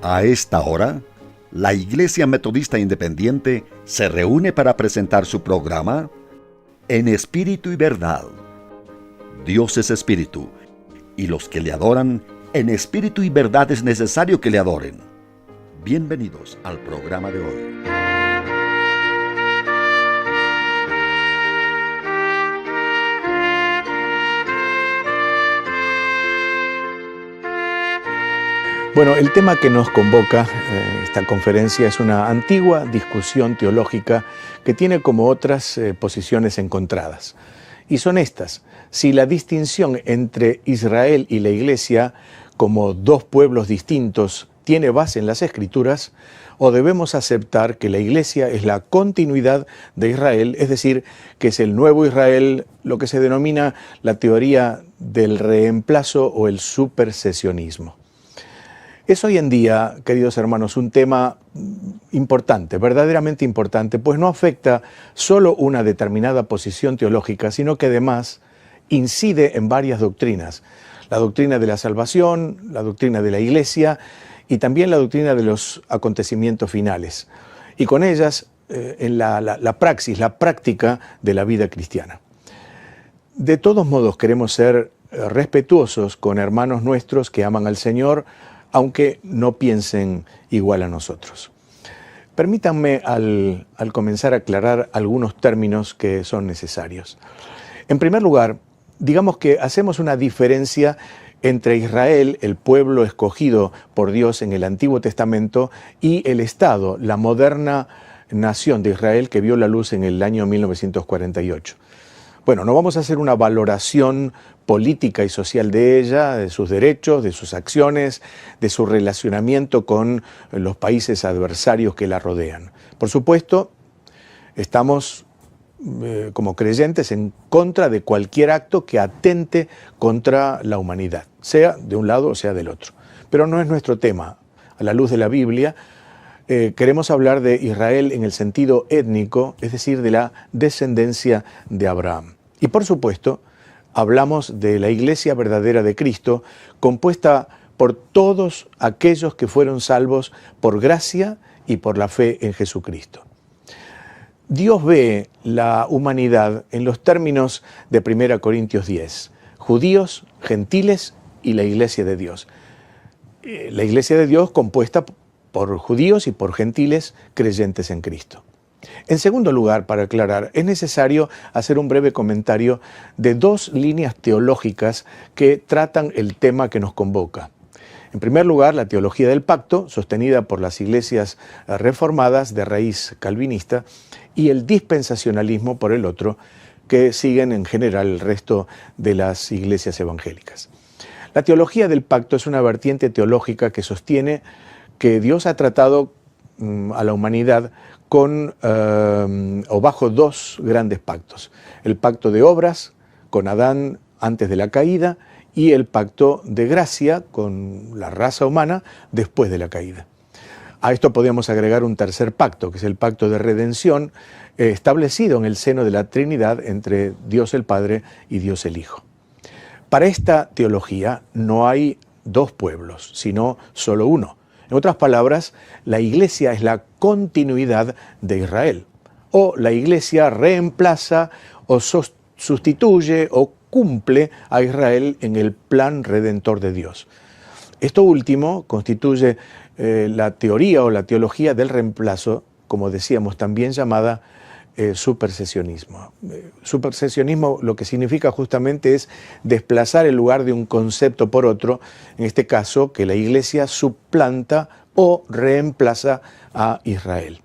A esta hora, la Iglesia Metodista Independiente se reúne para presentar su programa En Espíritu y Verdad. Dios es Espíritu, y los que le adoran en espíritu y verdad es necesario que le adoren. Bienvenidos al programa de hoy. Bueno, el tema que nos convoca esta conferencia es una antigua discusión teológica que tiene como otras posiciones encontradas. Y son estas: si la distinción entre Israel y la Iglesia como dos pueblos distintos tiene base en las Escrituras, o debemos aceptar que la Iglesia es la continuidad de Israel, es decir, que es el nuevo Israel, lo que se denomina la teoría del reemplazo o el supersesionismo. Es hoy en día, queridos hermanos, un tema importante, verdaderamente importante, pues no afecta solo una determinada posición teológica, sino que además incide en varias doctrinas. La doctrina de la salvación, la doctrina de la Iglesia y también la doctrina de los acontecimientos finales. Y con ellas, en la praxis, la práctica de la vida cristiana. De todos modos, queremos ser respetuosos con hermanos nuestros que aman al Señor, aunque no piensen igual a nosotros. Permítanme al comenzar a aclarar algunos términos que son necesarios. En primer lugar, digamos que hacemos una diferencia entre Israel, el pueblo escogido por Dios en el Antiguo Testamento, y el Estado, la moderna nación de Israel que vio la luz en el año 1948. Bueno, no vamos a hacer una valoración política y social de ella, de sus derechos, de sus acciones, de su relacionamiento con los países adversarios que la rodean. Por supuesto, estamos como creyentes en contra de cualquier acto que atente contra la humanidad, sea de un lado o sea del otro. Pero no es nuestro tema. A la luz de la Biblia, queremos hablar de Israel en el sentido étnico, es decir, de la descendencia de Abraham. Y por supuesto, hablamos de la Iglesia verdadera de Cristo, compuesta por todos aquellos que fueron salvos por gracia y por la fe en Jesucristo. Dios ve la humanidad en los términos de 1 Corintios 10, judíos, gentiles y la Iglesia de Dios. La Iglesia de Dios compuesta por judíos y por gentiles creyentes en Cristo. En segundo lugar, para aclarar, es necesario hacer un breve comentario de dos líneas teológicas que tratan el tema que nos convoca. En primer lugar, la teología del pacto, sostenida por las iglesias reformadas de raíz calvinista, y el dispensacionalismo por el otro, que siguen en general el resto de las iglesias evangélicas. La teología del pacto es una vertiente teológica que sostiene que Dios ha tratado a la humanidad con o bajo dos grandes pactos: el pacto de obras con Adán antes de la caída y el pacto de gracia con la raza humana después de la caída. A esto podemos agregar un tercer pacto, que es el pacto de redención establecido en el seno de la Trinidad entre Dios el Padre y Dios el Hijo. Para esta teología no hay dos pueblos, sino solo uno. En otras palabras, la Iglesia es la continuidad de Israel, o la Iglesia reemplaza o sustituye o cumple a Israel en el plan redentor de Dios. Esto último constituye la teoría o la teología del reemplazo, como decíamos, también llamada supersesionismo. Supersesionismo lo que significa justamente es desplazar el lugar de un concepto por otro, en este caso que la Iglesia suplanta o reemplaza a Israel.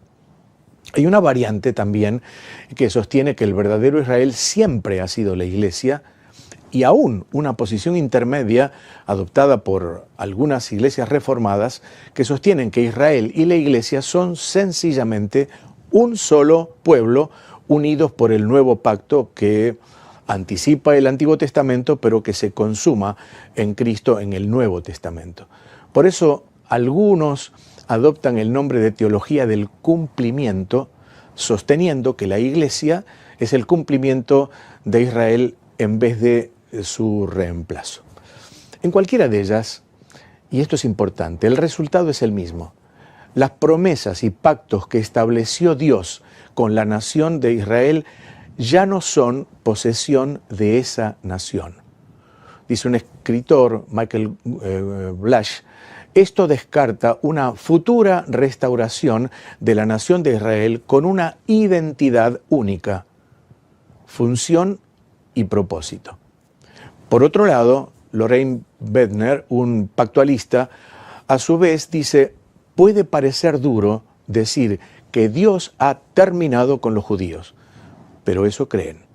Hay una variante también que sostiene que el verdadero Israel siempre ha sido la Iglesia, y aún una posición intermedia adoptada por algunas iglesias reformadas que sostienen que Israel y la Iglesia son sencillamente un solo pueblo unidos por el nuevo pacto que anticipa el Antiguo Testamento, pero que se consuma en Cristo en el Nuevo Testamento. Por eso algunos adoptan el nombre de teología del cumplimiento, sosteniendo que la Iglesia es el cumplimiento de Israel en vez de su reemplazo. En cualquiera de ellas, Y esto es importante, el resultado es el mismo. Las promesas y pactos que estableció Dios con la nación de Israel ya no son posesión de esa nación. Dice un escritor, Michael Blash, esto descarta una futura restauración de la nación de Israel con una identidad única, función y propósito. Por otro lado, Loraine Boettner, un pactualista, a su vez dice, puede parecer duro decir que Dios ha terminado con los judíos, pero eso creen.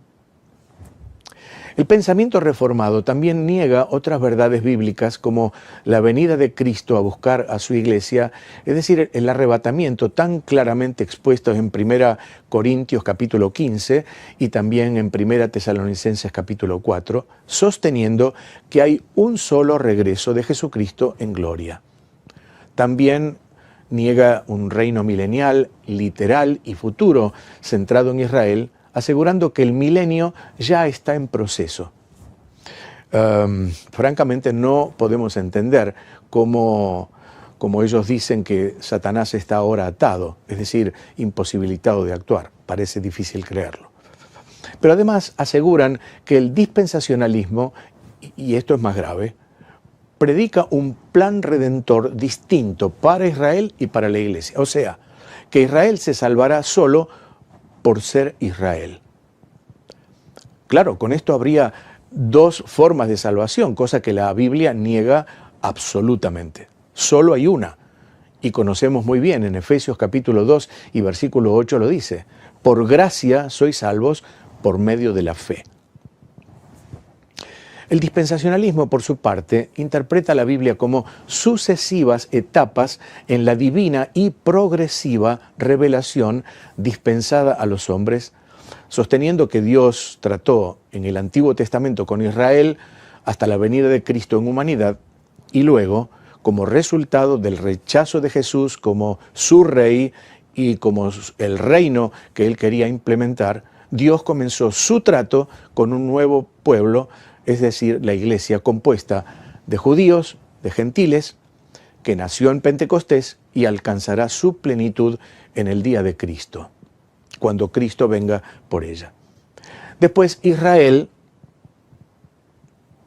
El pensamiento reformado también niega otras verdades bíblicas como la venida de Cristo a buscar a su iglesia, es decir, el arrebatamiento tan claramente expuesto en 1 Corintios capítulo 15 y también en 1 Tesalonicenses capítulo 4, sosteniendo que hay un solo regreso de Jesucristo en gloria. También niega un reino milenial, literal y futuro centrado en Israel, asegurando que el milenio ya está en proceso. Francamente no podemos entender cómo ellos dicen que Satanás está ahora atado, es decir, imposibilitado de actuar. Parece difícil creerlo. Pero además aseguran que el dispensacionalismo, y esto es más grave, predica un plan redentor distinto para Israel y para la iglesia. O sea, que Israel se salvará solo por ser Israel. Claro, con esto habría dos formas de salvación, cosa que la Biblia niega absolutamente. Solo hay una, y conocemos muy bien, en Efesios capítulo 2 y versículo 8 lo dice, por gracia sois salvos por medio de la fe. El dispensacionalismo, por su parte, interpreta la Biblia como sucesivas etapas en la divina y progresiva revelación dispensada a los hombres, sosteniendo que Dios trató en el Antiguo Testamento con Israel hasta la venida de Cristo en humanidad y luego, como resultado del rechazo de Jesús como su rey y como el reino que él quería implementar, Dios comenzó su trato con un nuevo pueblo, es decir, la iglesia compuesta de judíos, de gentiles, que nació en Pentecostés y alcanzará su plenitud en el día de Cristo, cuando Cristo venga por ella. Después Israel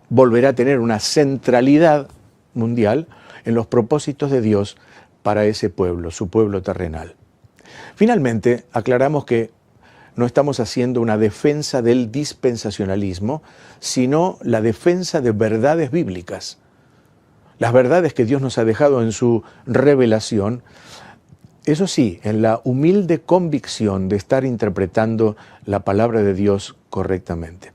volverá a tener una centralidad mundial en los propósitos de Dios para ese pueblo, su pueblo terrenal. Finalmente, aclaramos que no estamos haciendo una defensa del dispensacionalismo, sino la defensa de verdades bíblicas. Las verdades que Dios nos ha dejado en su revelación, eso sí, en la humilde convicción de estar interpretando la palabra de Dios correctamente.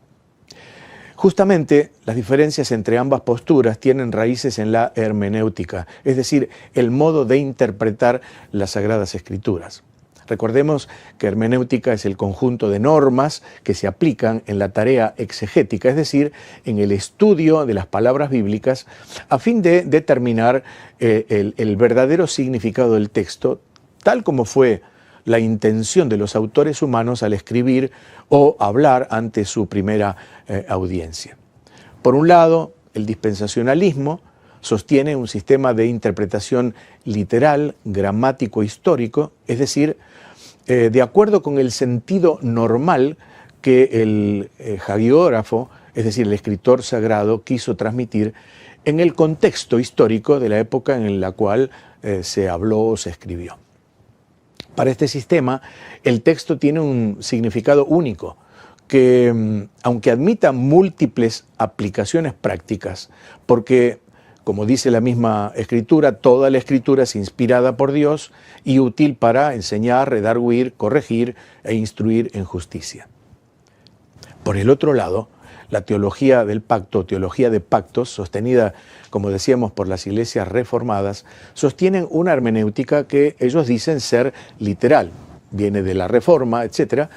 Justamente las diferencias entre ambas posturas tienen raíces en la hermenéutica, es decir, el modo de interpretar las Sagradas Escrituras. Recordemos que hermenéutica es el conjunto de normas que se aplican en la tarea exegética, es decir, en el estudio de las palabras bíblicas, a fin de determinar el verdadero significado del texto, tal como fue la intención de los autores humanos al escribir o hablar ante su primera audiencia. Por un lado, el dispensacionalismo sostiene un sistema de interpretación literal, gramático, histórico, es decir, de acuerdo con el sentido normal que el hagiógrafo, es decir, el escritor sagrado, quiso transmitir en el contexto histórico de la época en la cual se habló o se escribió. Para este sistema, el texto tiene un significado único, que aunque admita múltiples aplicaciones prácticas, porque como dice la misma Escritura, toda la Escritura es inspirada por Dios y útil para enseñar, redarguir, corregir e instruir en justicia. Por el otro lado, la teología del pacto, teología de pactos, sostenida, como decíamos, por las iglesias reformadas, sostienen una hermenéutica que ellos dicen ser literal, viene de la Reforma, etc.,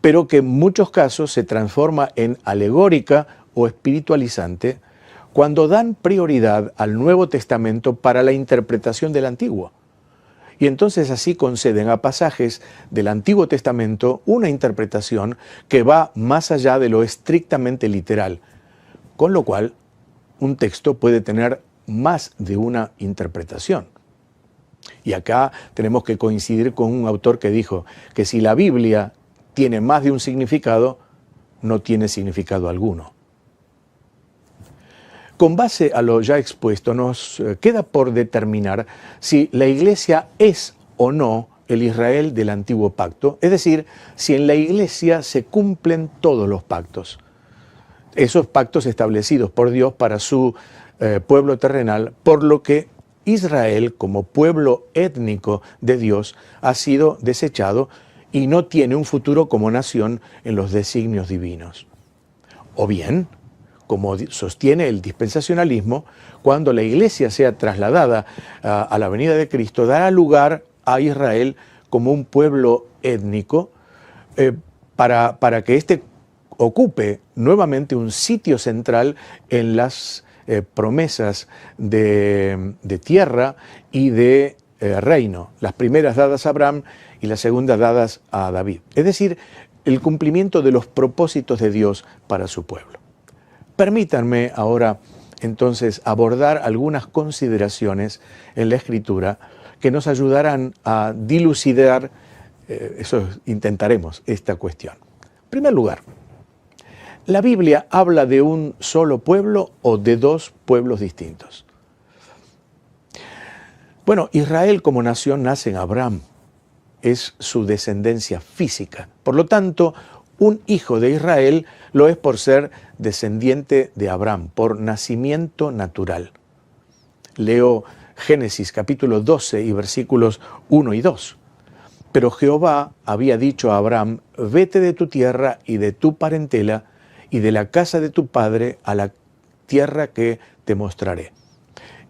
pero que en muchos casos se transforma en alegórica o espiritualizante, cuando dan prioridad al Nuevo Testamento para la interpretación del Antiguo. Y entonces así conceden a pasajes del Antiguo Testamento una interpretación que va más allá de lo estrictamente literal, con lo cual un texto puede tener más de una interpretación. Y acá tenemos que coincidir con un autor que dijo que si la Biblia tiene más de un significado, no tiene significado alguno. Con base a lo ya expuesto, nos queda por determinar si la Iglesia es o no el Israel del Antiguo Pacto, es decir, si en la Iglesia se cumplen todos los pactos, esos pactos establecidos por Dios para su pueblo terrenal, por lo que Israel, como pueblo étnico de Dios, ha sido desechado y no tiene un futuro como nación en los designios divinos. O bien, como sostiene el dispensacionalismo, cuando la Iglesia sea trasladada a la venida de Cristo, dará lugar a Israel como un pueblo étnico para que éste ocupe nuevamente un sitio central en las promesas de tierra y de reino, las primeras dadas a Abraham y las segundas dadas a David. Es decir, el cumplimiento de los propósitos de Dios para su pueblo. Permítanme ahora entonces abordar algunas consideraciones en la Escritura que nos ayudarán a dilucidar, intentaremos, esta cuestión. En primer lugar, ¿la Biblia habla de un solo pueblo o de dos pueblos distintos? Bueno, Israel como nación nace en Abraham, es su descendencia física. Por lo tanto, un hijo de Israel lo es por ser descendiente de Abraham, por nacimiento natural. Leo Génesis capítulo 12 y versículos 1 y 2. Pero Jehová había dicho a Abraham, vete de tu tierra y de tu parentela y de la casa de tu padre a la tierra que te mostraré.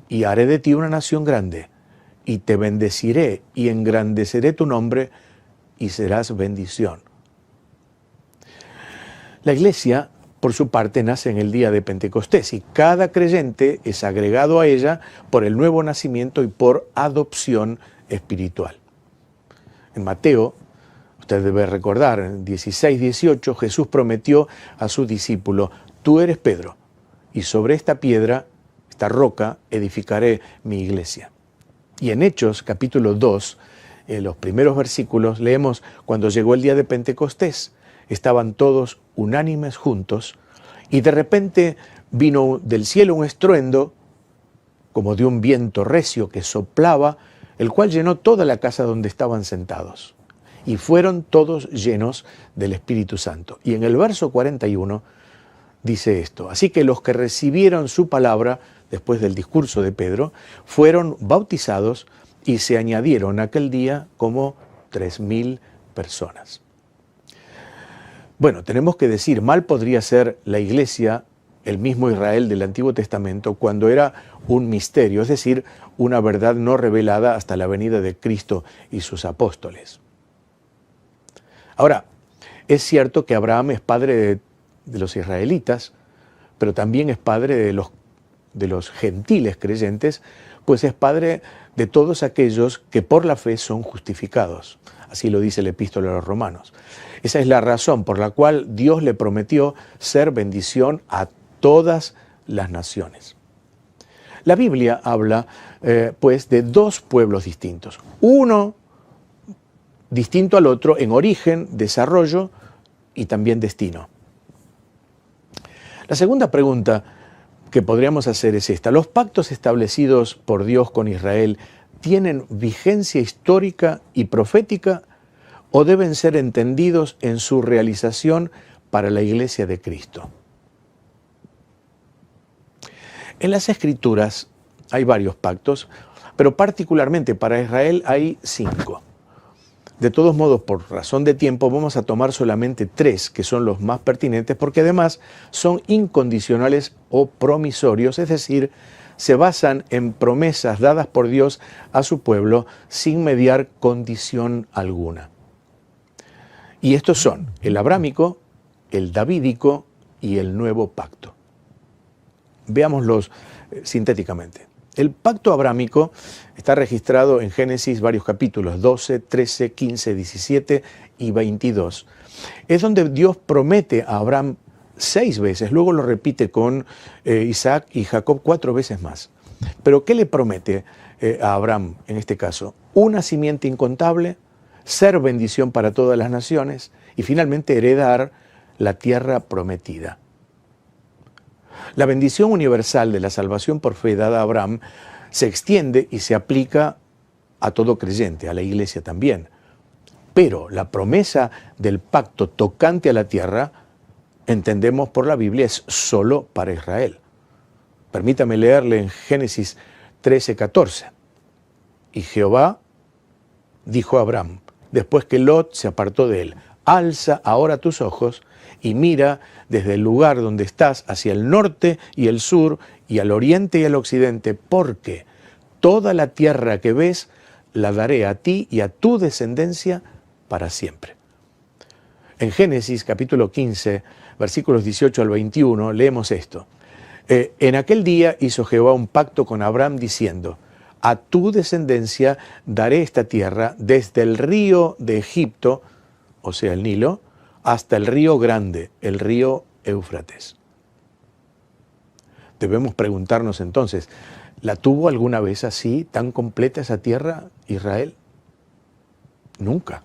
Y haré de ti una nación grande, y te bendeciré y engrandeceré tu nombre, y serás bendición. La Iglesia, por su parte, nace en el día de Pentecostés, y cada creyente es agregado a ella por el nuevo nacimiento y por adopción espiritual. En Mateo, usted debe recordar, en 16-18, Jesús prometió a su discípulo, tú eres Pedro, y sobre esta piedra, esta roca, edificaré mi iglesia. Y en Hechos, capítulo 2, en los primeros versículos, leemos, cuando llegó el día de Pentecostés, estaban todos unánimes juntos, y de repente vino del cielo un estruendo, como de un viento recio que soplaba, el cual llenó toda la casa donde estaban sentados. Y fueron todos llenos del Espíritu Santo. Y en el verso 41 dice esto, así que los que recibieron su palabra, después del discurso de Pedro, fueron bautizados y se añadieron aquel día como 3,000 personas. Bueno, tenemos que decir, mal podría ser la Iglesia, el mismo Israel del Antiguo Testamento, cuando era un misterio, es decir, una verdad no revelada hasta la venida de Cristo y sus apóstoles. Ahora, es cierto que Abraham es padre de los israelitas, pero también es padre de los gentiles creyentes, pues es padre de todos aquellos que por la fe son justificados. Así lo dice el epístola a los Romanos. Esa es la razón por la cual Dios le prometió ser bendición a todas las naciones. La Biblia habla, pues, de dos pueblos distintos. Uno distinto al otro en origen, desarrollo y también destino. La segunda pregunta que podríamos hacer es esta. ¿Los pactos establecidos por Dios con Israel tienen vigencia histórica y profética o deben ser entendidos en su realización para la Iglesia de Cristo? En las Escrituras hay varios pactos, pero particularmente para Israel hay 5. De todos modos, por razón de tiempo, vamos a tomar solamente 3, que son los más pertinentes, porque además son incondicionales o promisorios, es decir, se basan en promesas dadas por Dios a su pueblo sin mediar condición alguna. Y estos son el abrámico, el davídico y el nuevo pacto. Veámoslos sintéticamente. El pacto abrámico está registrado en Génesis varios capítulos, 12, 13, 15, 17 y 22. Es donde Dios promete a Abraham 6 veces, luego lo repite con Isaac y Jacob 4 veces más. Pero ¿qué le promete a Abraham en este caso? Una simiente incontable, ser bendición para todas las naciones y finalmente heredar la tierra prometida. La bendición universal de la salvación por fe dada a Abraham se extiende y se aplica a todo creyente, a la iglesia también. Pero la promesa del pacto tocante a la tierra, entendemos por la Biblia, es solo para Israel. Permítame leerle en Génesis 13:14. Y Jehová dijo a Abraham, después que Lot se apartó de él, alza ahora tus ojos y mira desde el lugar donde estás hacia el norte y el sur y al oriente y al occidente, porque toda la tierra que ves la daré a ti y a tu descendencia para siempre. En Génesis capítulo 15, versículos 18 al 21, leemos esto. En aquel día hizo Jehová un pacto con Abraham diciendo, a tu descendencia daré esta tierra desde el río de Egipto, o sea el Nilo, hasta el río grande, el río Éufrates. Debemos preguntarnos entonces, ¿la tuvo alguna vez así, tan completa esa tierra, Israel? Nunca.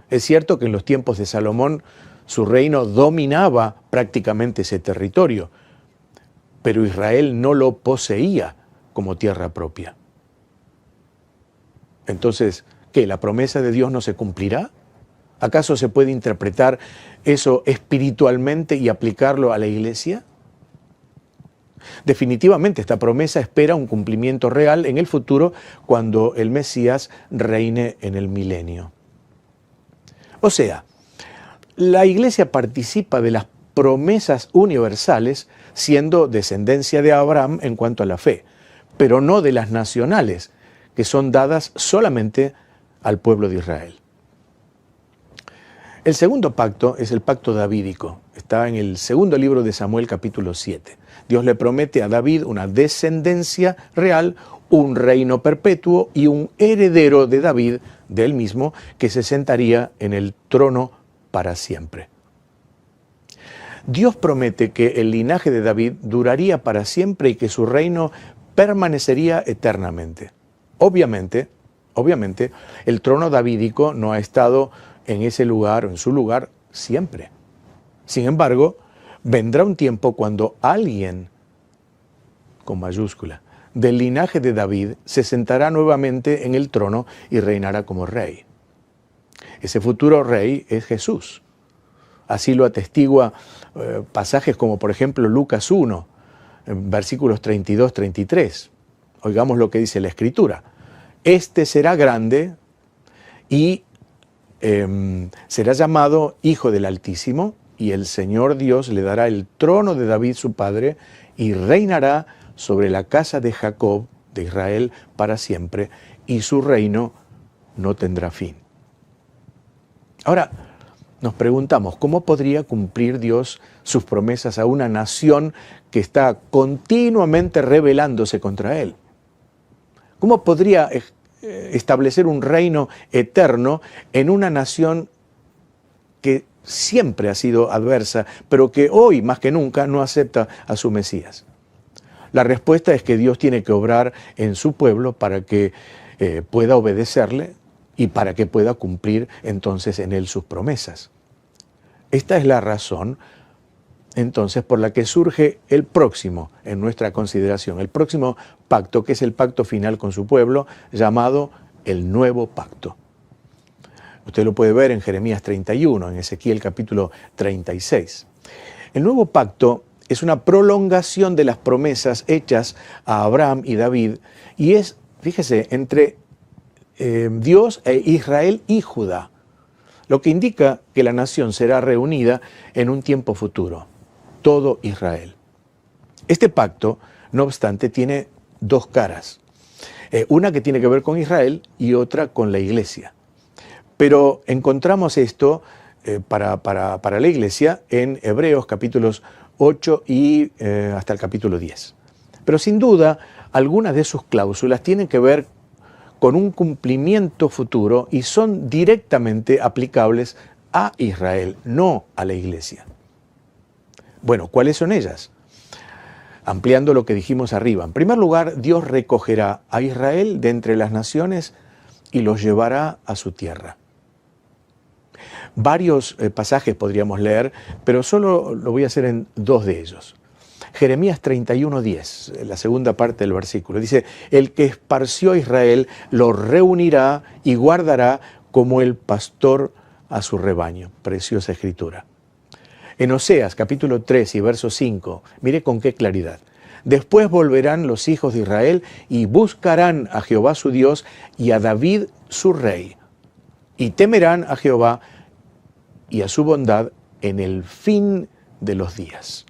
Es cierto que en los tiempos de Salomón su reino dominaba prácticamente ese territorio, pero Israel no lo poseía como tierra propia. Entonces, ¿qué? ¿La promesa de Dios no se cumplirá? ¿Acaso se puede interpretar eso espiritualmente y aplicarlo a la iglesia? Definitivamente esta promesa espera un cumplimiento real en el futuro cuando el Mesías reine en el milenio. O sea, la iglesia participa de las promesas universales siendo descendencia de Abraham en cuanto a la fe, pero no de las nacionales, que son dadas solamente al pueblo de Israel. El segundo pacto es el pacto davídico. Está en el segundo libro de Samuel, capítulo 7. Dios le promete a David una descendencia real, un reino perpetuo y un heredero de David, de él mismo, que se sentaría en el trono para siempre. Dios promete que el linaje de David duraría para siempre y que su reino permanecería eternamente. Obviamente, el trono davídico no ha estado en ese lugar o en su lugar siempre. Sin embargo, vendrá un tiempo cuando alguien, con mayúscula, del linaje de David se sentará nuevamente en el trono y reinará como rey. Ese futuro rey es Jesús. Así lo atestigua pasajes como por ejemplo Lucas 1, versículos 32-33. Oigamos lo que dice la Escritura. Este será grande y será llamado Hijo del Altísimo, y el Señor Dios le dará el trono de David su padre, y reinará sobre la casa de Jacob, de Israel, para siempre, y su reino no tendrá fin. Ahora, nos preguntamos, ¿cómo podría cumplir Dios sus promesas a una nación que está continuamente rebelándose contra Él? ¿Cómo podría establecer un reino eterno en una nación que siempre ha sido adversa, pero que hoy más que nunca no acepta a su Mesías? La respuesta es que Dios tiene que obrar en su pueblo para que pueda obedecerle y para que pueda cumplir entonces en él sus promesas. Esta es la razón entonces por la que surge el próximo en nuestra consideración, el próximo pacto, que es el pacto final con su pueblo, llamado el Nuevo Pacto. Usted lo puede ver en Jeremías 31, en Ezequiel capítulo 36. El Nuevo Pacto es una prolongación de las promesas hechas a Abraham y David, y es, fíjese, entre Dios e Israel y Judá, lo que indica que la nación será reunida en un tiempo futuro, todo Israel. Este pacto, no obstante, tiene dos caras, una que tiene que ver con Israel y otra con la iglesia. Pero encontramos esto para la iglesia en Hebreos capítulos 8 y hasta el capítulo 10. Pero sin duda, algunas de sus cláusulas tienen que ver con un cumplimiento futuro y son directamente aplicables a Israel, no a la iglesia. Bueno, ¿cuáles son ellas? ampliando lo que dijimos arriba. En primer lugar, Dios recogerá a Israel de entre las naciones y los llevará a su tierra. Varios pasajes podríamos leer, pero solo lo voy a hacer en dos de ellos. Jeremías 31:10, la segunda parte del versículo, dice: el que esparció a Israel lo reunirá y guardará como el pastor a su rebaño. Preciosa escritura. En Oseas capítulo 3 y verso 5, mire con qué claridad. Después volverán los hijos de Israel y buscarán a Jehová su Dios y a David su rey. Y temerán a Jehová y a su bondad en el fin de los días.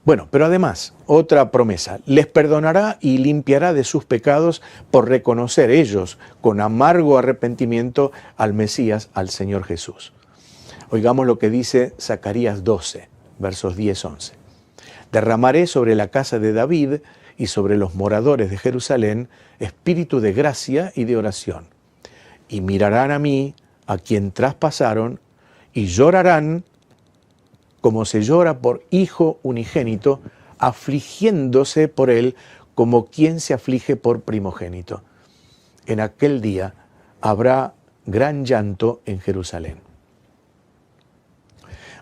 Bueno, pero además, otra promesa: les perdonará y limpiará de sus pecados por reconocer ellos con amargo arrepentimiento al Mesías, al Señor Jesús. Oigamos lo que dice Zacarías 12, versos 10-11. Derramaré sobre la casa de David y sobre los moradores de Jerusalén espíritu de gracia y de oración. Y mirarán a mí, a quien traspasaron, y llorarán como se llora por hijo unigénito, afligiéndose por él como quien se aflige por primogénito. En aquel día habrá gran llanto en Jerusalén.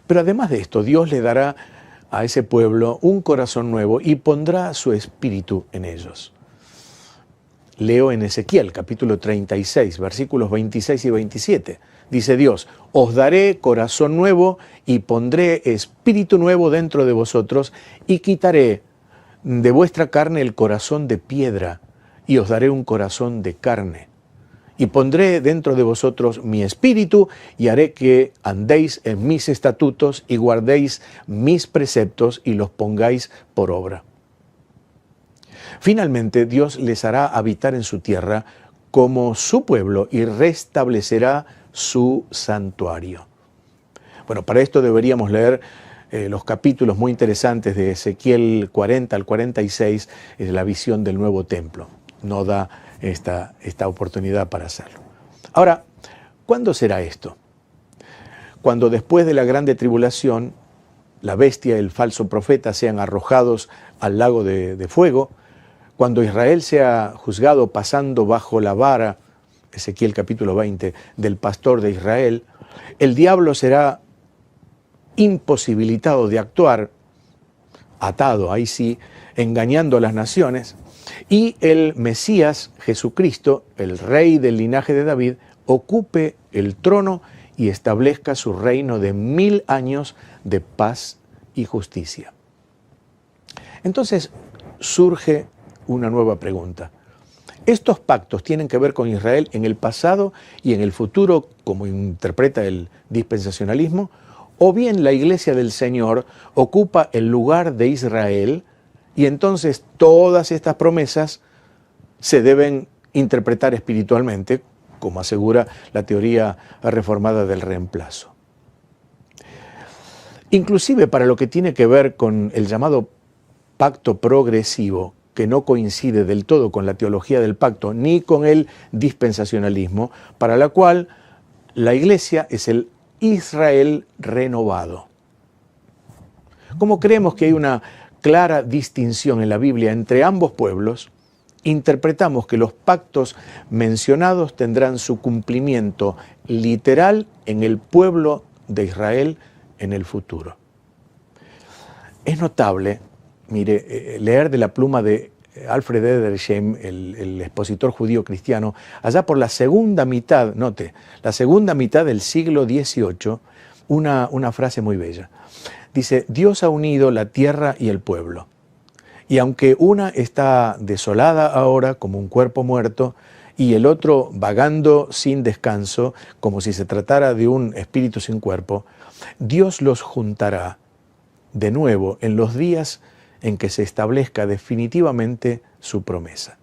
Pero además de esto, Dios le dará a ese pueblo un corazón nuevo y pondrá su espíritu en ellos. Leo en Ezequiel capítulo 36, versículos 26 y 27. Dice Dios: os daré corazón nuevo y pondré espíritu nuevo dentro de vosotros y quitaré de vuestra carne el corazón de piedra y os daré un corazón de carne. Y pondré dentro de vosotros mi espíritu y haré que andéis en mis estatutos y guardéis mis preceptos y los pongáis por obra. Finalmente, Dios les hará habitar en su tierra como su pueblo y restablecerá su santuario. Bueno, para esto deberíamos leer los capítulos muy interesantes de Ezequiel 40 al 46, la visión del nuevo templo. No da esta oportunidad para hacerlo. Ahora, ¿cuándo será esto? Cuando después de la grande tribulación, la bestia y el falso profeta sean arrojados al lago de fuego, cuando Israel sea juzgado pasando bajo la vara, Ezequiel capítulo 20, del pastor de Israel, el diablo será imposibilitado de actuar, atado, ahí sí, engañando a las naciones, y el Mesías, Jesucristo, el rey del linaje de David, ocupe el trono y establezca su reino de 1000 años de paz y justicia. Entonces surge una nueva pregunta. ¿Estos pactos tienen que ver con Israel en el pasado y en el futuro, como interpreta el dispensacionalismo? ¿O bien la iglesia del Señor ocupa el lugar de Israel y entonces todas estas promesas se deben interpretar espiritualmente, como asegura la teoría reformada del reemplazo? Inclusive para lo que tiene que ver con el llamado pacto progresivo, que no coincide del todo con la teología del pacto ni con el dispensacionalismo, para la cual la iglesia es el Israel renovado. Como creemos que hay una clara distinción en la Biblia entre ambos pueblos, interpretamos que los pactos mencionados tendrán su cumplimiento literal en el pueblo de Israel en el futuro. Es notable, mire, leer de la pluma de Alfred Edersheim, el expositor judío cristiano, allá por la segunda mitad, note, la segunda mitad del siglo XVIII, una frase muy bella. Dice: Dios ha unido la tierra y el pueblo, y aunque una está desolada ahora como un cuerpo muerto, y el otro vagando sin descanso, como si se tratara de un espíritu sin cuerpo, Dios los juntará de nuevo en los días en que se establezca definitivamente su promesa.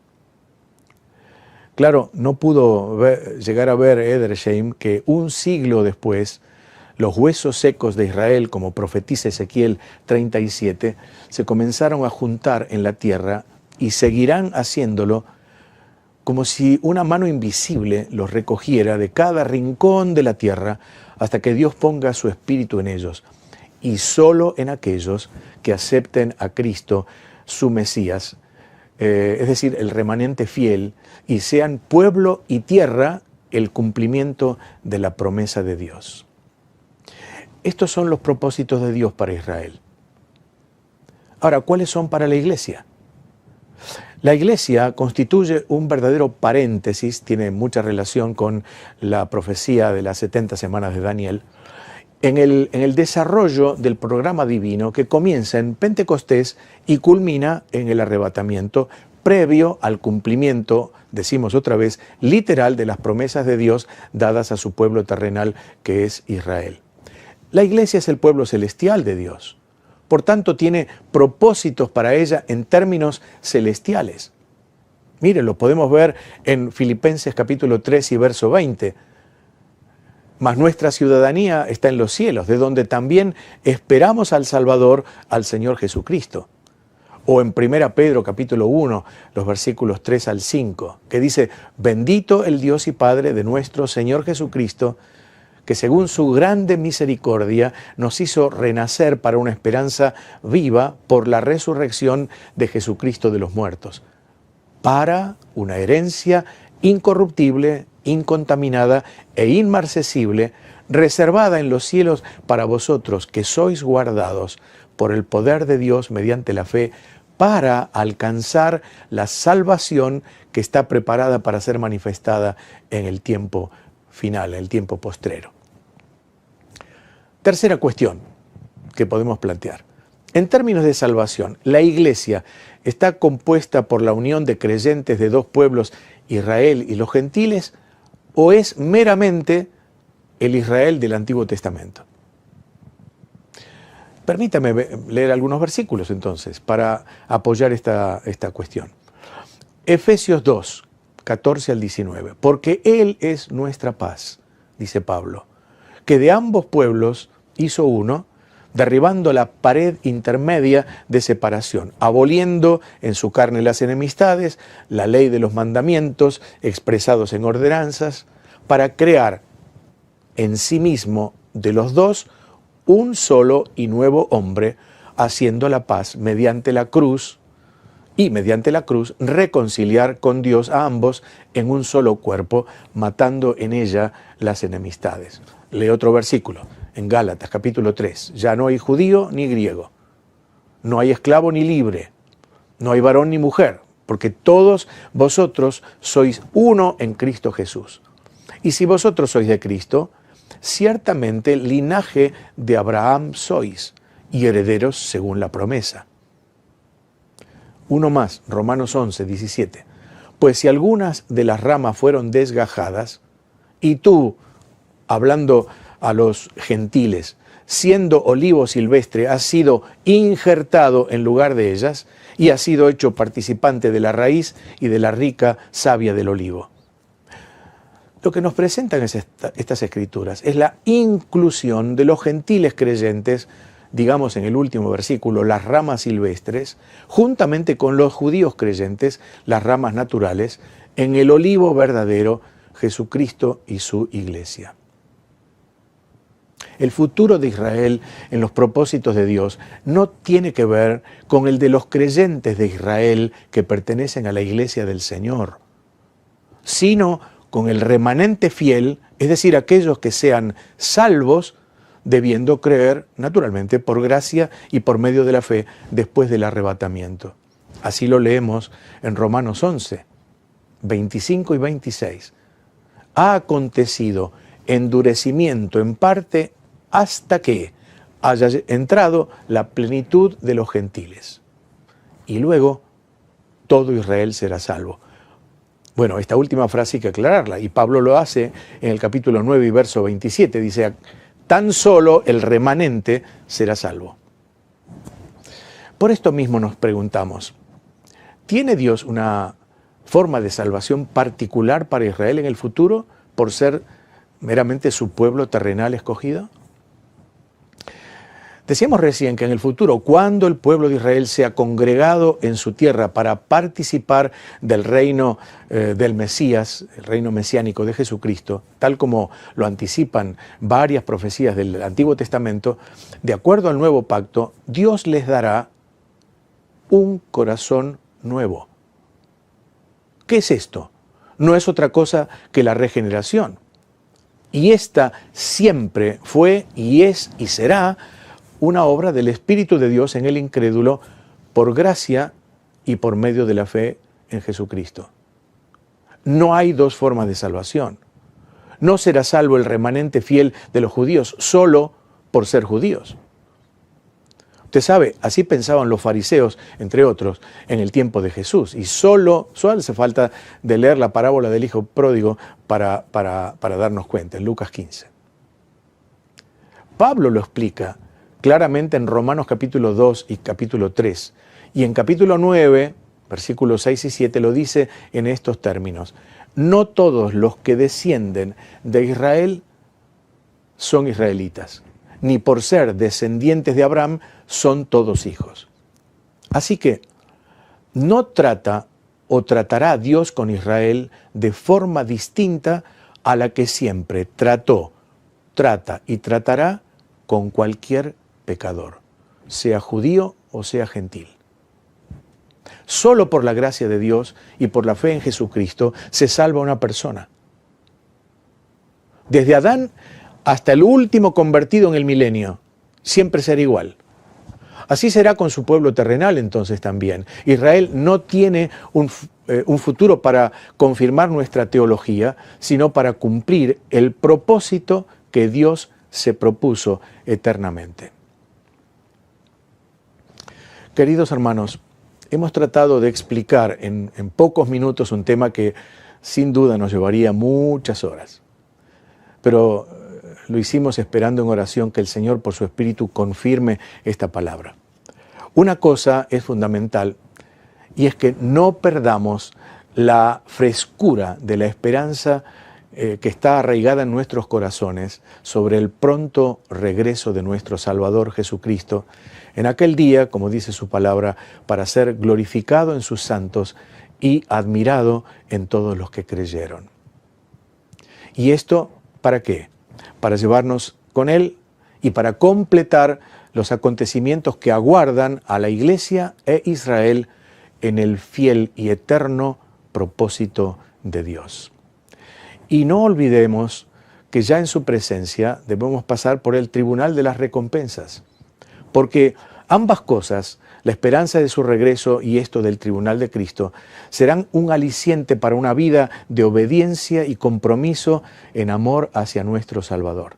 Claro, no pudo llegar a ver Edersheim que un siglo después los huesos secos de Israel, como profetiza Ezequiel 37, se comenzaron a juntar en la tierra y seguirán haciéndolo como si una mano invisible los recogiera de cada rincón de la tierra hasta que Dios ponga su espíritu en ellos. y solo en aquellos que acepten a Cristo, su Mesías, es decir, el remanente fiel, y sean pueblo y tierra el cumplimiento de la promesa de Dios. Estos son los propósitos de Dios para Israel. Ahora, ¿cuáles son para la iglesia? La iglesia constituye un verdadero paréntesis, tiene mucha relación con la profecía de las 70 semanas de Daniel, en el desarrollo del programa divino que comienza en Pentecostés y culmina en el arrebatamiento, previo al cumplimiento, decimos otra vez, literal de las promesas de Dios dadas a su pueblo terrenal que es Israel. La iglesia es el pueblo celestial de Dios. Por tanto, tiene propósitos para ella en términos celestiales. Miren, lo podemos ver en Filipenses capítulo 3 y verso 20. Mas nuestra ciudadanía está en los cielos, de donde también esperamos al Salvador, al Señor Jesucristo. O en 1 Pedro capítulo 1, los versículos 3 al 5, que dice, bendito el Dios y Padre de nuestro Señor Jesucristo, que según su grande misericordia nos hizo renacer para una esperanza viva por la resurrección de Jesucristo de los muertos, para una herencia incorruptible, incontaminada e inmarcesible, reservada en los cielos para vosotros que sois guardados por el poder de Dios mediante la fe, para alcanzar la salvación que está preparada para ser manifestada en el tiempo final, en el tiempo postrero. Tercera cuestión que podemos plantear. En términos de salvación, ¿la iglesia está compuesta por la unión de creyentes de dos pueblos, Israel y los gentiles, o es meramente el Israel del Antiguo Testamento? Permítame leer algunos versículos entonces para apoyar esta cuestión. Efesios 2, 14 al 19. Porque Él es nuestra paz, dice Pablo, que de ambos pueblos hizo uno, derribando la pared intermedia de separación, aboliendo en su carne las enemistades, la ley de los mandamientos expresados en ordenanzas, para crear en sí mismo de los dos un solo y nuevo hombre, haciendo la paz mediante la cruz, y mediante la cruz reconciliar con Dios a ambos en un solo cuerpo, matando en ella las enemistades. Lee otro versículo, en Gálatas capítulo 3. Ya no hay judío ni griego, no hay esclavo ni libre, no hay varón ni mujer, porque todos vosotros sois uno en Cristo Jesús. Y si vosotros sois de Cristo, ciertamente linaje de Abraham sois, y herederos según la promesa. Uno más, Romanos 11, 17. Pues si algunas de las ramas fueron desgajadas, y tú, hablando a los gentiles, siendo olivo silvestre, has sido injertado en lugar de ellas, y has sido hecho participante de la raíz y de la rica savia del olivo. Lo que nos presentan estas escrituras es la inclusión de los gentiles creyentes, digamos en el último versículo, las ramas silvestres, juntamente con los judíos creyentes, las ramas naturales, en el olivo verdadero, Jesucristo y su iglesia. El futuro de Israel en los propósitos de Dios no tiene que ver con el de los creyentes de Israel que pertenecen a la iglesia del Señor, sino con el remanente fiel, es decir, aquellos que sean salvos, debiendo creer, naturalmente, por gracia y por medio de la fe, después del arrebatamiento. Así lo leemos en Romanos 11, 25 y 26. Ha acontecido endurecimiento en parte hasta que haya entrado la plenitud de los gentiles. Y luego todo Israel será salvo. Bueno, esta última frase hay que aclararla, y Pablo lo hace en el capítulo 9 y verso 27. Dice, tan solo el remanente será salvo. Por esto mismo nos preguntamos, ¿tiene Dios una forma de salvación particular para Israel en el futuro por ser meramente su pueblo terrenal escogido? Decíamos recién que en el futuro, cuando el pueblo de Israel sea congregado en su tierra para participar del reino del Mesías, el reino mesiánico de Jesucristo, tal como lo anticipan varias profecías del Antiguo Testamento, de acuerdo al nuevo pacto, Dios les dará un corazón nuevo. ¿Qué es esto? No es otra cosa que la regeneración. Y esta siempre fue y es y será una obra del Espíritu de Dios en el incrédulo por gracia y por medio de la fe en Jesucristo. No hay dos formas de salvación. No será salvo el remanente fiel de los judíos solo por ser judíos. Usted sabe, así pensaban los fariseos, entre otros, en el tiempo de Jesús. Y solo hace falta de leer la parábola del hijo pródigo para darnos cuenta, en Lucas 15. Pablo lo explica claramente en Romanos capítulo 2 y capítulo 3. Y en capítulo 9, versículos 6 y 7, lo dice en estos términos. No todos los que descienden de Israel son israelitas, ni por ser descendientes de Abraham son todos hijos. Así que no trata o tratará Dios con Israel de forma distinta a la que siempre trató, trata y tratará con cualquier pecador, sea judío o sea gentil. Solo por la gracia de Dios y por la fe en Jesucristo se salva una persona. Desde Adán hasta el último convertido en el milenio, siempre será igual. Así será con su pueblo terrenal entonces también. Israel no tiene un futuro para confirmar nuestra teología, sino para cumplir el propósito que Dios se propuso eternamente. Queridos hermanos, hemos tratado de explicar en pocos minutos un tema que sin duda nos llevaría muchas horas. Pero lo hicimos esperando en oración que el Señor por su Espíritu confirme esta palabra. Una cosa es fundamental y es que no perdamos la frescura de la esperanza que está arraigada en nuestros corazones sobre el pronto regreso de nuestro Salvador Jesucristo en aquel día, como dice su palabra, para ser glorificado en sus santos y admirado en todos los que creyeron. ¿Y esto para qué? Para llevarnos con Él y para completar los acontecimientos que aguardan a la Iglesia e Israel en el fiel y eterno propósito de Dios. Y no olvidemos que ya en su presencia debemos pasar por el tribunal de las recompensas, porque ambas cosas, la esperanza de su regreso y esto del tribunal de Cristo, serán un aliciente para una vida de obediencia y compromiso en amor hacia nuestro Salvador.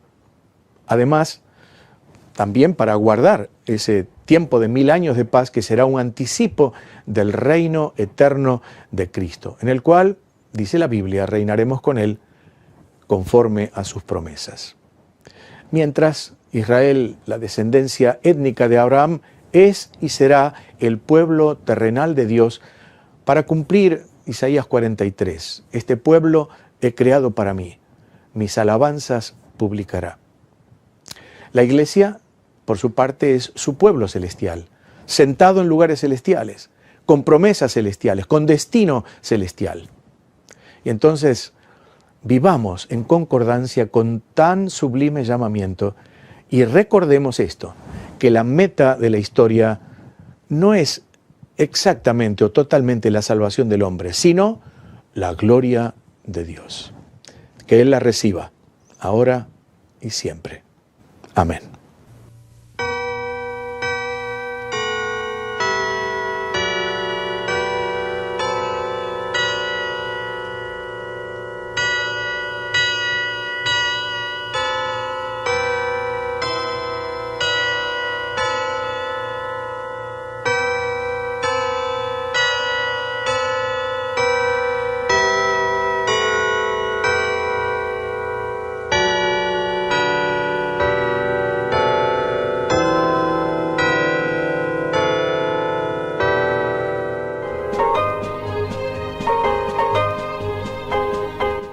Además, también para guardar ese tiempo de 1000 años de paz que será un anticipo del reino eterno de Cristo, en el cual, dice la Biblia, reinaremos con Él conforme a sus promesas. Mientras Israel, la descendencia étnica de Abraham, es y será el pueblo terrenal de Dios para cumplir Isaías 43. Este pueblo he creado para mí, mis alabanzas publicará. La Iglesia, por su parte, es su pueblo celestial, sentado en lugares celestiales, con promesas celestiales, con destino celestial. Y entonces vivamos en concordancia con tan sublime llamamiento y recordemos esto, que la meta de la historia no es exactamente o totalmente la salvación del hombre, sino la gloria de Dios. Que Él la reciba, ahora y siempre. Amén.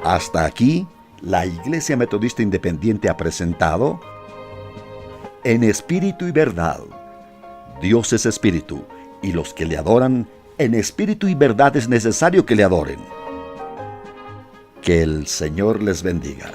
Hasta aquí, la Iglesia Metodista Independiente ha presentado en espíritu y verdad. Dios es espíritu, y los que le adoran, en espíritu y verdad es necesario que le adoren. Que el Señor les bendiga.